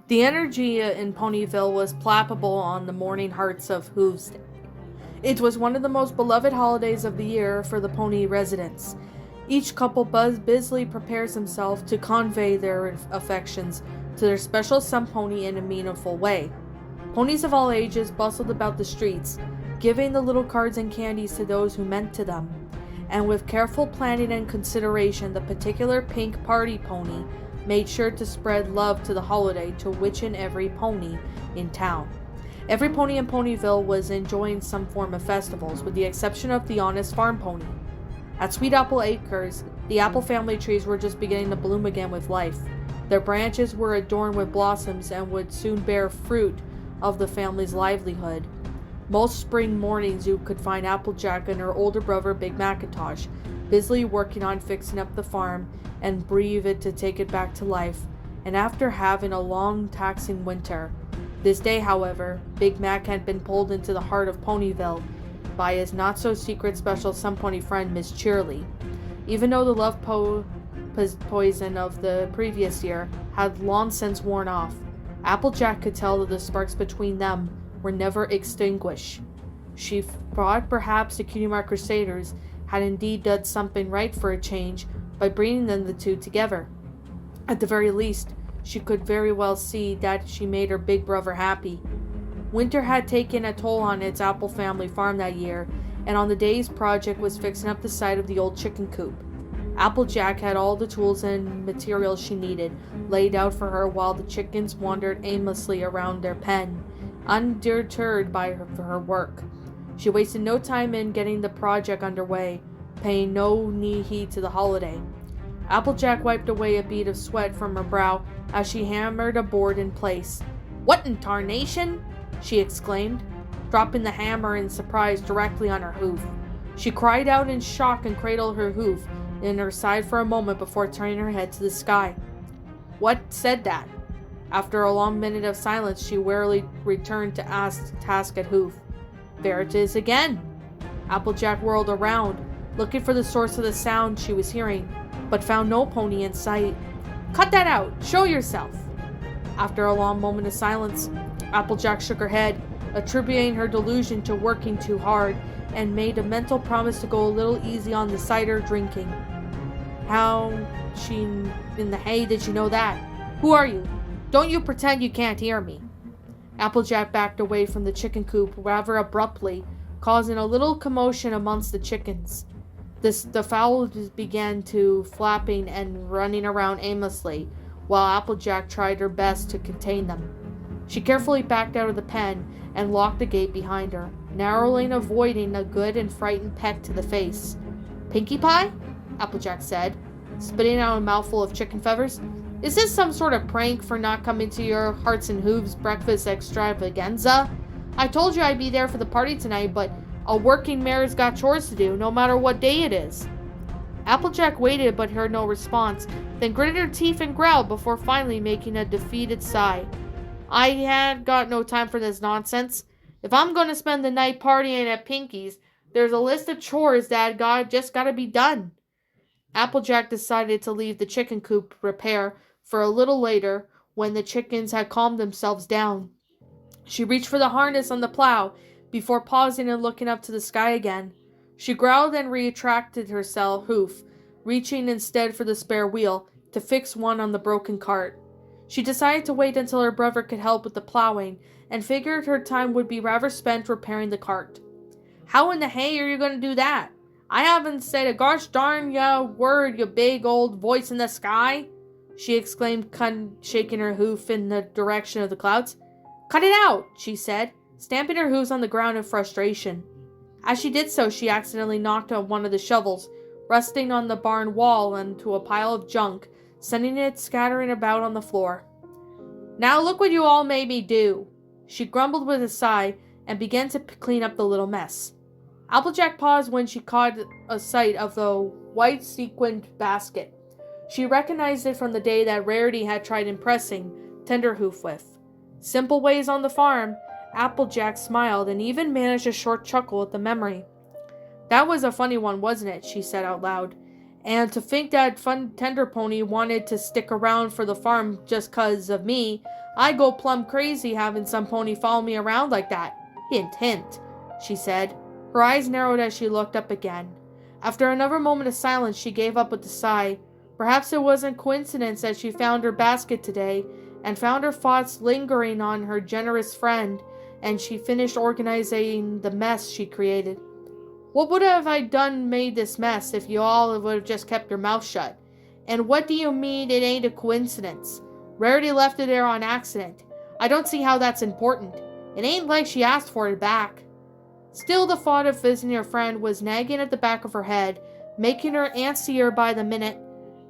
The energy in Ponyville was palpable on the morning hearts of Hooves Day. It was one of the most beloved holidays of the year for the Pony residents. Each couple busily prepares himself to convey their affections to their special sun pony in a meaningful way. Ponies of all ages bustled about the streets, giving the little cards and candies to those who meant to them. And with careful planning and consideration, the particular pink party pony made sure to spread love to the holiday to which and every pony in town. Every pony in Ponyville was enjoying some form of festivals, with the exception of the honest farm pony. At Sweet Apple Acres, the apple family trees were just beginning to bloom again with life. Their branches were adorned with blossoms and would soon bear fruit of the family's livelihood. Most spring mornings you could find Applejack and her older brother Big Macintosh busily working on fixing up the farm and breathe it to take it back to life, and after having a long taxing winter. This day, however, Big Mac had been pulled into the heart of Ponyville by his not-so-secret special sun pony friend Miss Cheerly. Even though the love poison of the previous year had long since worn off, Applejack could tell that the sparks between them were never extinguished. She thought perhaps the Cutie Mark Crusaders had indeed done something right for a change by bringing them the two together. At the very least, she could very well see that she made her big brother happy. Winter had taken a toll on its Apple family farm that year, and on the day's project was fixing up the side of the old chicken coop. Applejack had all the tools and materials she needed laid out for her while the chickens wandered aimlessly around their pen, undeterred by her work. She wasted no time in getting the project underway, paying no heed to the holiday. Applejack wiped away a bead of sweat from her brow as she hammered a board in place. "What in tarnation?" she exclaimed, dropping the hammer in surprise directly on her hoof. She cried out in shock and cradled her hoof in her side for a moment before turning her head to the sky. "What said that?" After a long minute of silence, she warily returned to task at hoof. "There it is again." Applejack whirled around, looking for the source of the sound she was hearing, but found no pony in sight. "Cut that out! Show yourself!" After a long moment of silence, Applejack shook her head, attributing her delusion to working too hard, and made a mental promise to go a little easy on the cider drinking. "How in the hay did you know that? Who are you? Don't you pretend you can't hear me." Applejack backed away from the chicken coop rather abruptly, causing a little commotion amongst the chickens. The fowls began to flapping and running around aimlessly, while Applejack tried her best to contain them. She carefully backed out of the pen and locked the gate behind her, narrowly avoiding a good and frightened peck to the face. "Pinkie Pie?" Applejack said, spitting out a mouthful of chicken feathers. "Is this some sort of prank for not coming to your Hearts and Hooves breakfast extravaganza? I told you I'd be there for the party tonight, but a working mare's got chores to do, no matter what day it is." Applejack waited but heard no response, then gritted her teeth and growled before finally making a defeated sigh. "I had got no time for this nonsense. If I'm going to spend the night partying at Pinkie's, there's a list of chores that just got to be done." Applejack decided to leave the chicken coop repair for a little later, when the chickens had calmed themselves down. She reached for the harness on the plow before pausing and looking up to the sky again. She growled and retracted her hoof, reaching instead for the spare wheel to fix one on the broken cart. She decided to wait until her brother could help with the plowing, and figured her time would be rather spent repairing the cart. "How in the hay are you going to do that? I haven't said a gosh darn ya word, you big old voice in the sky," she exclaimed, shaking her hoof in the direction of the clouds. "Cut it out," she said, stamping her hooves on the ground in frustration. As she did so, she accidentally knocked on one of the shovels, resting on the barn wall into a pile of junk, sending it scattering about on the floor. "Now look what you all made me do," she grumbled with a sigh, and began to clean up the little mess. Applejack paused when she caught a sight of the white sequined basket. She recognized it from the day that Rarity had tried impressing Tenderhoof with. Simple ways on the farm. Applejack smiled and even managed a short chuckle at the memory. That was a funny one, wasn't it? She said out loud. And to think that Fun Tender Pony wanted to stick around for the farm just 'cause of me, I go plumb crazy having some pony follow me around like that. Hint, hint, she said. Her eyes narrowed as she looked up again. After another moment of silence, she gave up with a sigh. Perhaps it wasn't coincidence that she found her basket today, and found her thoughts lingering on her generous friend, and she finished organizing the mess she created. What would have I done made this mess if you all would have just kept your mouth shut? And what do you mean it ain't a coincidence? Rarity left it there on accident. I don't see how that's important. It ain't like she asked for it back. Still, the thought of visiting her friend was nagging at the back of her head, making her antsier by the minute.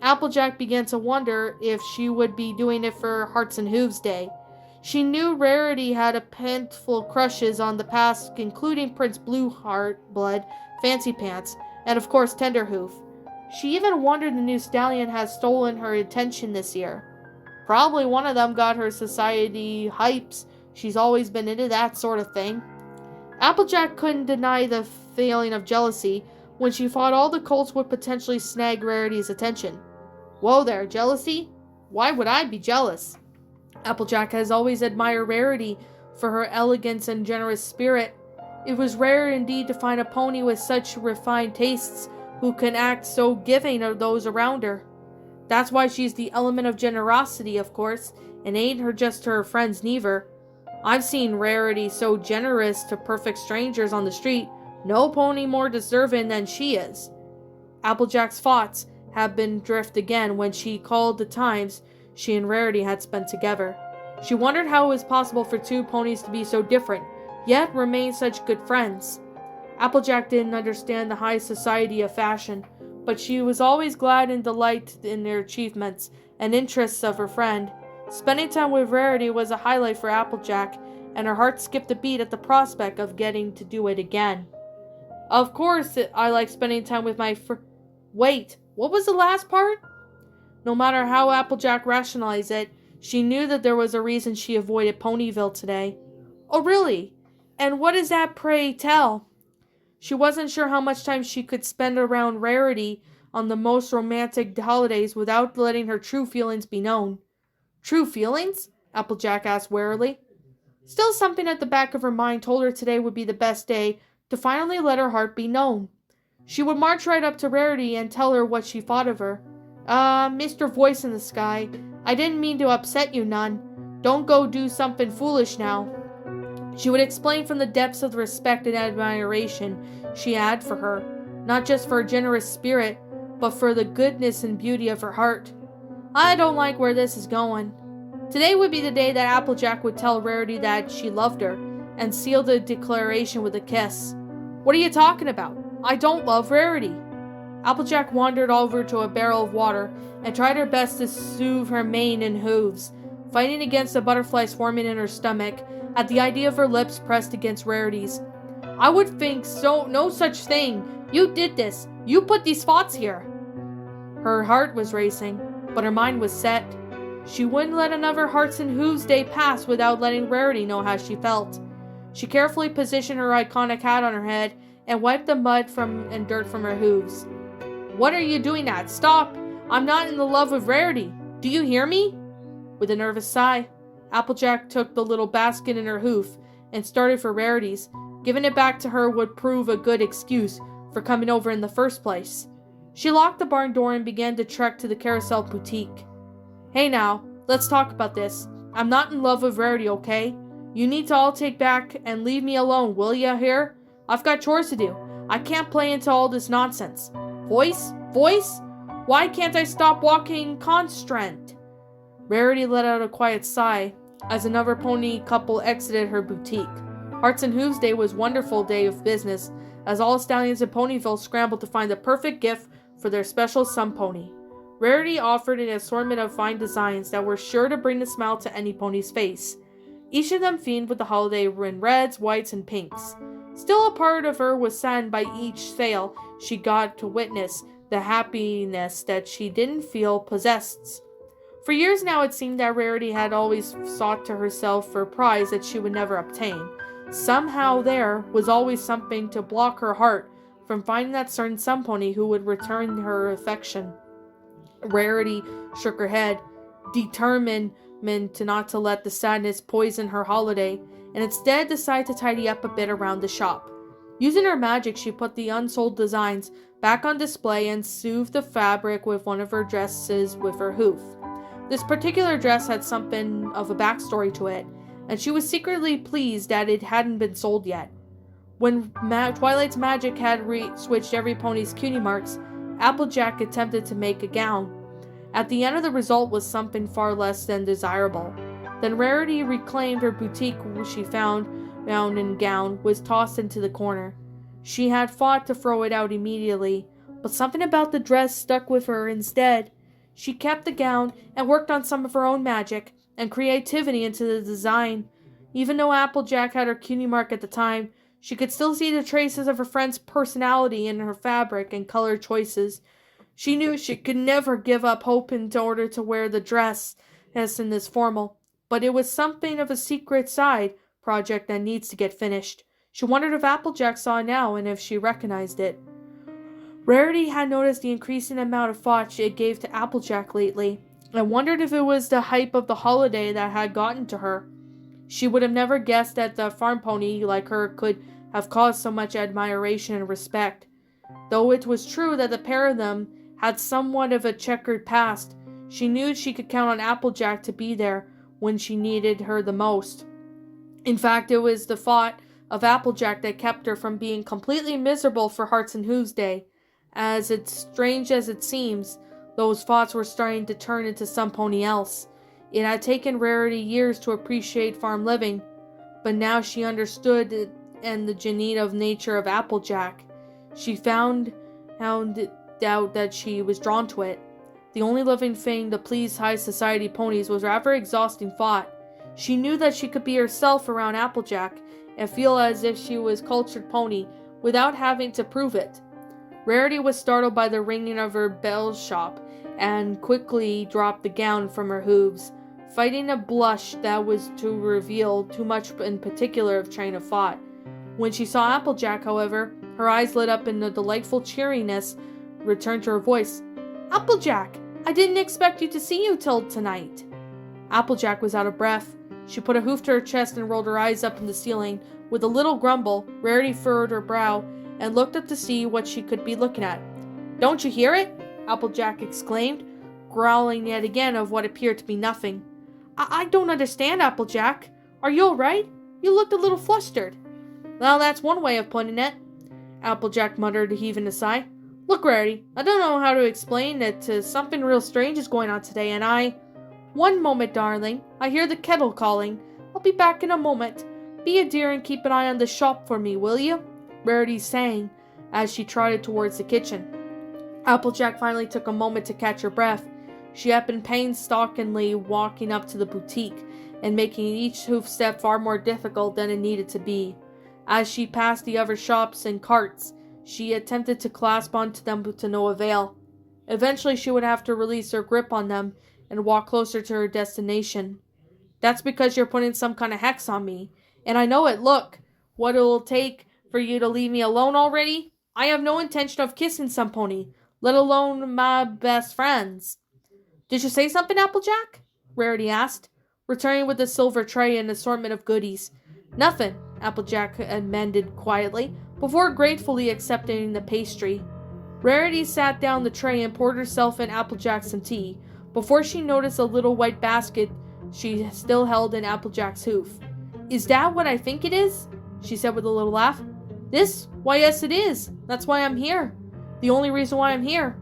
Applejack began to wonder if she would be doing it for Hearts and Hooves Day. She knew Rarity had a plentiful crushes on the past, including Prince Blueheart-Blood, Fancy Pants, and of course Tenderhoof. She even wondered the new stallion had stolen her attention this year. Probably one of them got her society hypes. She's always been into that sort of thing. Applejack couldn't deny the feeling of jealousy when she thought all the colts would potentially snag Rarity's attention. Whoa there, jealousy? Why would I be jealous? Applejack has always admired Rarity for her elegance and generous spirit. It was rare indeed to find a pony with such refined tastes who can act so giving of those around her. That's why she's the element of generosity, of course, and ain't her just to her friends neither. I've seen Rarity so generous to perfect strangers on the street, no pony more deserving than she is. Applejack's thoughts had been drift again when she called the times she and Rarity had spent together. She wondered how it was possible for two ponies to be so different, yet remain such good friends. Applejack didn't understand the high society of fashion, but she was always glad and delighted in their achievements and interests of her friend. Spending time with Rarity was a highlight for Applejack, and her heart skipped a beat at the prospect of getting to do it again. Of course, I like spending time with my Wait, what was the last part? No matter how Applejack rationalized it, she knew that there was a reason she avoided Ponyville today. Oh, really? And what is that, pray tell? She wasn't sure how much time she could spend around Rarity on the most romantic holidays without letting her true feelings be known. True feelings? Applejack asked warily. Still, something at the back of her mind told her today would be the best day to finally let her heart be known. She would march right up to Rarity and tell her what she thought of her. Mr. Voice in the Sky, I didn't mean to upset you none. Don't go do something foolish now. She would explain from the depths of the respect and admiration she had for her, not just for her generous spirit, but for the goodness and beauty of her heart. I don't like where this is going. Today would be the day that Applejack would tell Rarity that she loved her, and seal the declaration with a kiss. What are you talking about? I don't love Rarity. Applejack wandered over to a barrel of water and tried her best to soothe her mane and hooves, fighting against the butterflies forming in her stomach at the idea of her lips pressed against Rarity's. I would think so, no such thing. You did this. You put these thoughts here. Her heart was racing, but her mind was set. She wouldn't let another Hearts and Hooves Day pass without letting Rarity know how she felt. She carefully positioned her iconic hat on her head and wiped the mud and dirt from her hooves. What are you doing at? Stop! I'm not in the love with Rarity. Do you hear me? With a nervous sigh, Applejack took the little basket in her hoof and started for Rarity's. Giving it back to her would prove a good excuse for coming over in the first place. She locked the barn door and began to trek to the Carousel Boutique. Hey now, let's talk about this. I'm not in love with Rarity, okay? You need to all take back and leave me alone, will ya, here? I've got chores to do. I can't play into all this nonsense. Voice? Voice? Why can't I stop walking constraint? Rarity let out a quiet sigh as another pony couple exited her boutique. Hearts and Hooves Day was a wonderful day of business as all stallions in Ponyville scrambled to find the perfect gift for their special sun pony. Rarity offered an assortment of fine designs that were sure to bring a smile to any pony's face. Each of them themed with the holiday in reds, whites, and pinks. Still, a part of her was saddened by each sale she got to witness the happiness that she didn't feel possessed. For years now, it seemed that Rarity had always sought to herself for a prize that she would never obtain. Somehow there was always something to block her heart from finding that certain sun pony who would return her affection. Rarity shook her head, determined not to let the sadness poison her holiday, and instead decided to tidy up a bit around the shop. Using her magic, she put the unsold designs back on display and soothed the fabric with one of her dresses with her hoof. This particular dress had something of a backstory to it, and she was secretly pleased that it hadn't been sold yet. When Twilight's magic had switched every pony's cutie marks, Applejack attempted to make a gown. At the end of the result was something far less than desirable. Then Rarity reclaimed her boutique she found in gown was tossed into the corner. She had fought to throw it out immediately, but something about the dress stuck with her instead. She kept the gown and worked on some of her own magic and creativity into the design. Even though Applejack had her cutie mark at the time, she could still see the traces of her friend's personality in her fabric and color choices. She knew she could never give up hope in order to wear the dress as in this formal, but it was something of a secret side project that needs to get finished. She wondered if Applejack saw it now and if she recognized it. Rarity had noticed the increasing amount of thought it gave to Applejack lately, and wondered if it was the hype of the holiday that had gotten to her. She would have never guessed that the farm pony like her could have caused so much admiration and respect. Though it was true that the pair of them had somewhat of a checkered past, she knew she could count on Applejack to be there when she needed her the most. In fact, it was the thought of Applejack that kept her from being completely miserable for Hearts and Hooves Day. As it's strange as it seems, those thoughts were starting to turn into some pony else. It had taken Rarity years to appreciate farm living, but now she understood it and the genuine nature of Applejack. She found out that she was drawn to it. The only living thing to please high society ponies was rather exhausting thought. She knew that she could be herself around Applejack and feel as if she was cultured pony without having to prove it. Rarity was startled by the ringing of her bell's shop and quickly dropped the gown from her hooves, fighting a blush that was to reveal too much in particular of train of thought. When she saw Applejack, however, her eyes lit up and a delightful cheeriness returned to her voice. "Applejack, I didn't expect you to see you till tonight." Applejack was out of breath. She put a hoof to her chest and rolled her eyes up in the ceiling. With a little grumble, Rarity furrowed her brow and looked up to see what she could be looking at. "Don't you hear it?" Applejack exclaimed, growling yet again of what appeared to be nothing. I don't understand, Applejack. Are you all right? You looked a little flustered." "Well, that's one way of putting it," Applejack muttered, heaving a sigh. "Look, Rarity, I don't know how to explain it. Something real strange is going on today, and I—" "One moment, darling. I hear the kettle calling. I'll be back in a moment. Be a dear and keep an eye on the shop for me, will you?" Rarity sang as she trotted towards the kitchen. Applejack finally took a moment to catch her breath. She had been painstakingly walking up to the boutique and making each hoof step far more difficult than it needed to be. As she passed the other shops and carts, she attempted to clasp onto them to no avail. Eventually she would have to release her grip on them and walk closer to her destination. "That's because you're putting some kind of hex on me, and I know it. Look, what it'll take for you to leave me alone already? I have no intention of kissing some pony, let alone my best friends." "Did you say something, Applejack?" Rarity asked, returning with a silver tray and assortment of goodies. "Nothing," Applejack amended quietly, before gratefully accepting the pastry. Rarity sat down the tray and poured herself and Applejack some tea, before she noticed a little white basket she still held in Applejack's hoof. "Is that what I think it is?" she said with a little laugh. "This? Why, yes it is. That's why I'm here. The only reason why I'm here.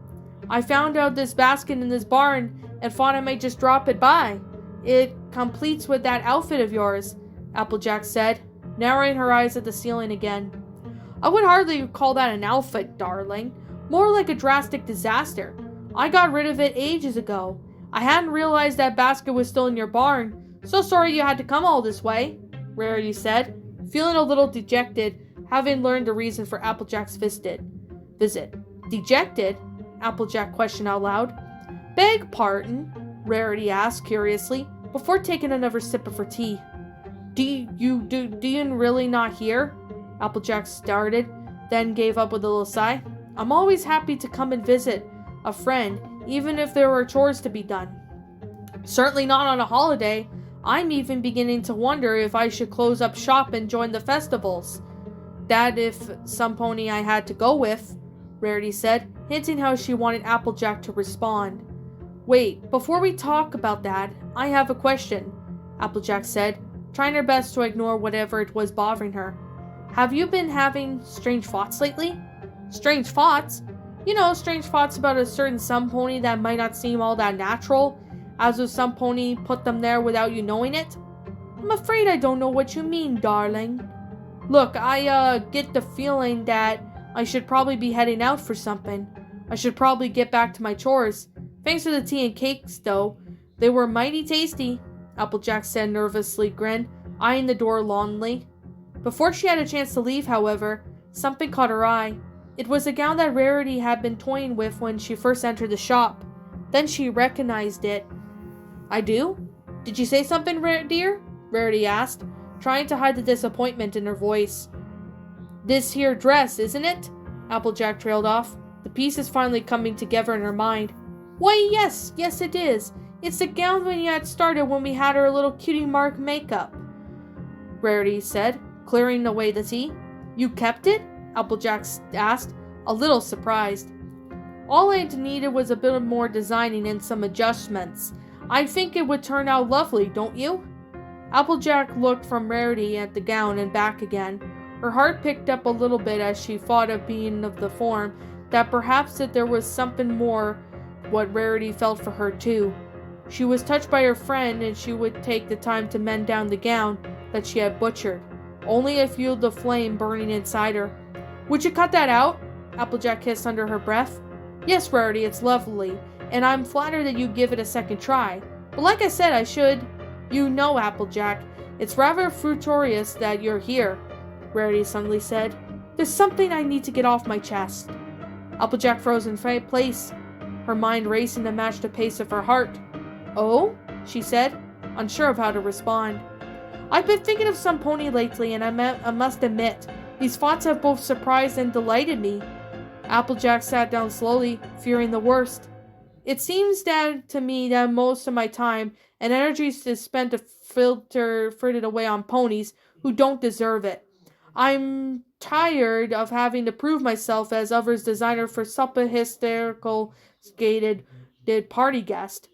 I found out this basket in this barn and thought I might just drop it by. It completes with that outfit of yours," Applejack said, narrowing her eyes at the ceiling again. "I would hardly call that an outfit, darling. More like a drastic disaster. I got rid of it ages ago. I hadn't realized that basket was still in your barn. So sorry you had to come all this way," Rarity said, feeling a little dejected, having learned the reason for Applejack's visit. "Dejected?" Applejack questioned out loud. "Beg pardon?" Rarity asked curiously, before taking another sip of her tea. Do you really not hear?" Applejack started, then gave up with a little sigh. I'm always happy to come and visit a friend, even if there were chores to be done. Certainly not on a holiday. I'm even beginning to wonder if I should close up shop and join the festivals. That if some pony I had to go with, Rarity said, hinting how she wanted Applejack to respond. Wait, before we talk about that, I have a question, Applejack said, trying her best to ignore whatever it was bothering her. Have you been having strange thoughts lately? Strange thoughts? You know, strange thoughts about a certain some pony that might not seem all that natural, as if some pony put them there without you knowing it? I'm afraid I don't know what you mean, darling. Look, I get the feeling that I should probably be heading out for something. I should probably get back to my chores. Thanks for the tea and cakes, though. They were mighty tasty, Applejack said, nervously grinned, eyeing the door longingly. Before she had a chance to leave, however, something caught her eye. It was a gown that Rarity had been toying with when she first entered the shop. Then she recognized it. I do? Did you say something, dear? Rarity asked, trying to hide the disappointment in her voice. This here dress, isn't it? Applejack trailed off, the pieces finally coming together in her mind. Why, yes it is. It's the gown we had started when we had our little cutie mark makeup, Rarity said, clearing away the tea. You kept it? Applejack asked, a little surprised. All I needed was a bit more designing and some adjustments. I think it would turn out lovely, don't you? Applejack looked from Rarity at the gown and back again. Her heart picked up a little bit as she thought of being of the form that perhaps that there was something more what Rarity felt for her too. She was touched by her friend, and she would take the time to mend down the gown that she had butchered, only to feel the flame burning inside her. Would you cut that out? Applejack hissed under her breath. Yes, Rarity, it's lovely, and I'm flattered that you give it a second try. But like I said, I should. You know, Applejack, it's rather fruitorious that you're here, Rarity suddenly said. There's something I need to get off my chest. Applejack froze in place, her mind racing to match the pace of her heart. Oh? She said, unsure of how to respond. I've been thinking of some pony lately, and I must admit, these thoughts have both surprised and delighted me. Applejack sat down slowly, fearing the worst. It seems that to me that most of my time and energy is spent to frittered away on ponies who don't deserve it. I'm tired of having to prove myself as others' designer for supper hysterical skated party guest.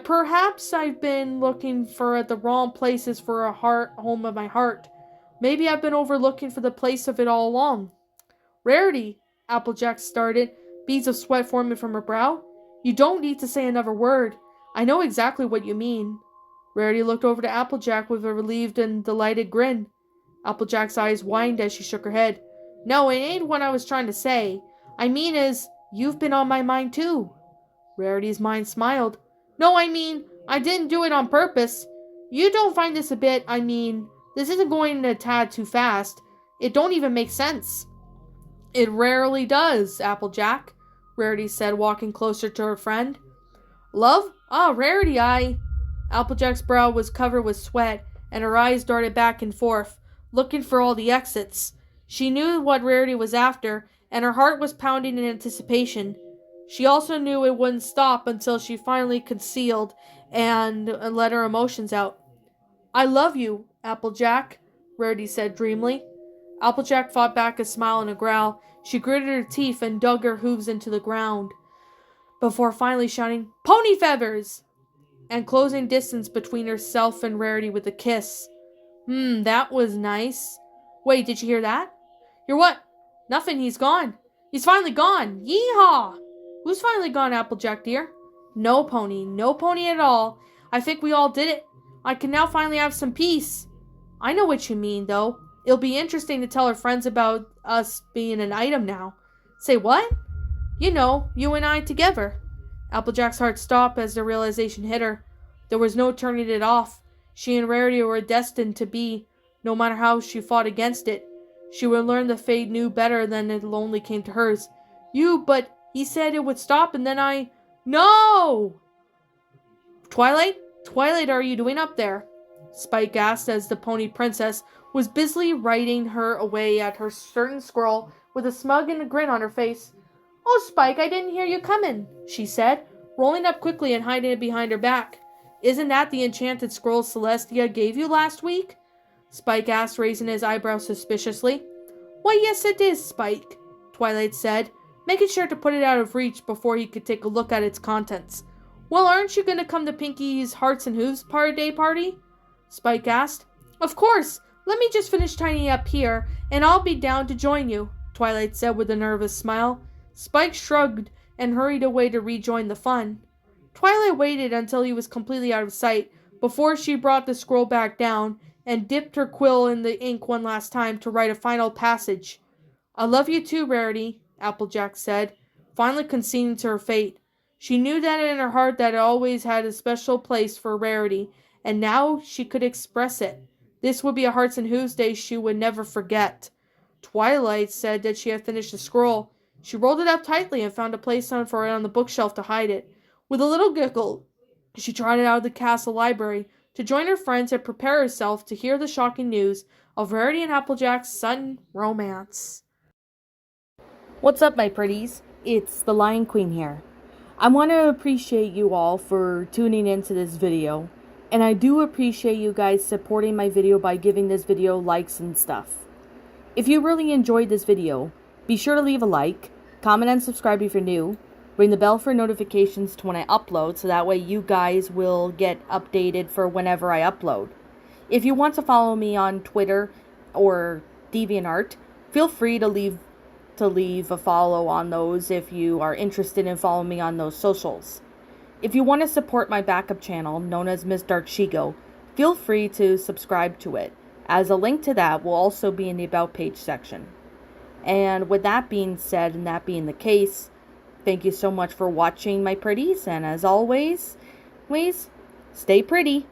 Perhaps I've been looking for at the wrong places for a home of my heart. Maybe I've been overlooking for the place of it all along. Rarity, Applejack started, beads of sweat forming from her brow. You don't need to say another word. I know exactly what you mean. Rarity looked over to Applejack with a relieved and delighted grin. Applejack's eyes widened as she shook her head. No, it ain't what I was trying to say. I mean you've been on my mind too. Rarity's mind smiled. No, I didn't do it on purpose. You don't find this this isn't going a tad too fast. It don't even make sense. It rarely does, Applejack, Rarity said, walking closer to her friend. Love? Rarity, Applejack's brow was covered with sweat, and her eyes darted back and forth, looking for all the exits. She knew what Rarity was after, and her heart was pounding in anticipation. She also knew it wouldn't stop until she finally concealed and let her emotions out. I love you, Applejack, Rarity said dreamily. Applejack fought back a smile and a growl. She gritted her teeth and dug her hooves into the ground, before finally shouting, Pony feathers! And closing distance between herself and Rarity with a kiss. That was nice. Wait, did you hear that? Hear what? Nothing, he's gone. He's finally gone. Yeehaw! Who's finally gone, Applejack dear? No pony at all. I think we all did it. I can now finally have some peace. I know what you mean, though. It'll be interesting to tell our friends about us being an item now. Say what? You know, you and I together. Applejack's heart stopped as the realization hit her. There was no turning it off. She and Rarity were destined to be, no matter how she fought against it. She would learn the fate knew better than it only came to hers. But he said it would stop and then No! Twilight, are you doing up there? Spike asked as the pony princess was busily writing her away at her certain scroll with a smug and a grin on her face. "Oh, Spike, I didn't hear you coming," she said, rolling up quickly and hiding it behind her back. "Isn't that the enchanted scroll Celestia gave you last week?" Spike asked, raising his eyebrows suspiciously. "Why, yes it is, Spike," Twilight said, making sure to put it out of reach before he could take a look at its contents. "Well, aren't you going to come to Pinky's Hearts and Hooves day party?" Spike asked. "Of course! Let me just finish tidying up here, and I'll be down to join you," Twilight said with a nervous smile. Spike shrugged and hurried away to rejoin the fun. Twilight waited until he was completely out of sight before she brought the scroll back down and dipped her quill in the ink one last time to write a final passage. "I love you too, Rarity," Applejack said, finally conceding to her fate. She knew that in her heart that it always had a special place for Rarity, and now she could express it. This would be a Hearts and Hooves day she would never forget. Twilight said that she had finished the scroll. She rolled it up tightly and found a place for it on the bookshelf to hide it. With a little giggle, she trotted out of the castle library to join her friends and prepare herself to hear the shocking news of Rarity and Applejack's sudden romance. What's up, my pretties? It's the Lion Queen here. I want to appreciate you all for tuning into this video, and I do appreciate you guys supporting my video by giving this video likes and stuff. If you really enjoyed this video, be sure to leave a like, comment and subscribe if you're new, ring the bell for notifications to when I upload so that way you guys will get updated for whenever I upload. If you want to follow me on Twitter or DeviantArt, feel free to leave a follow on those if you are interested in following me on those socials. If you want to support my backup channel, known as Miss Dark Shigo, feel free to subscribe to it, as a link to that will also be in the About page section. And with that being said, and that being the case, thank you so much for watching, my pretties, and as always, please stay pretty.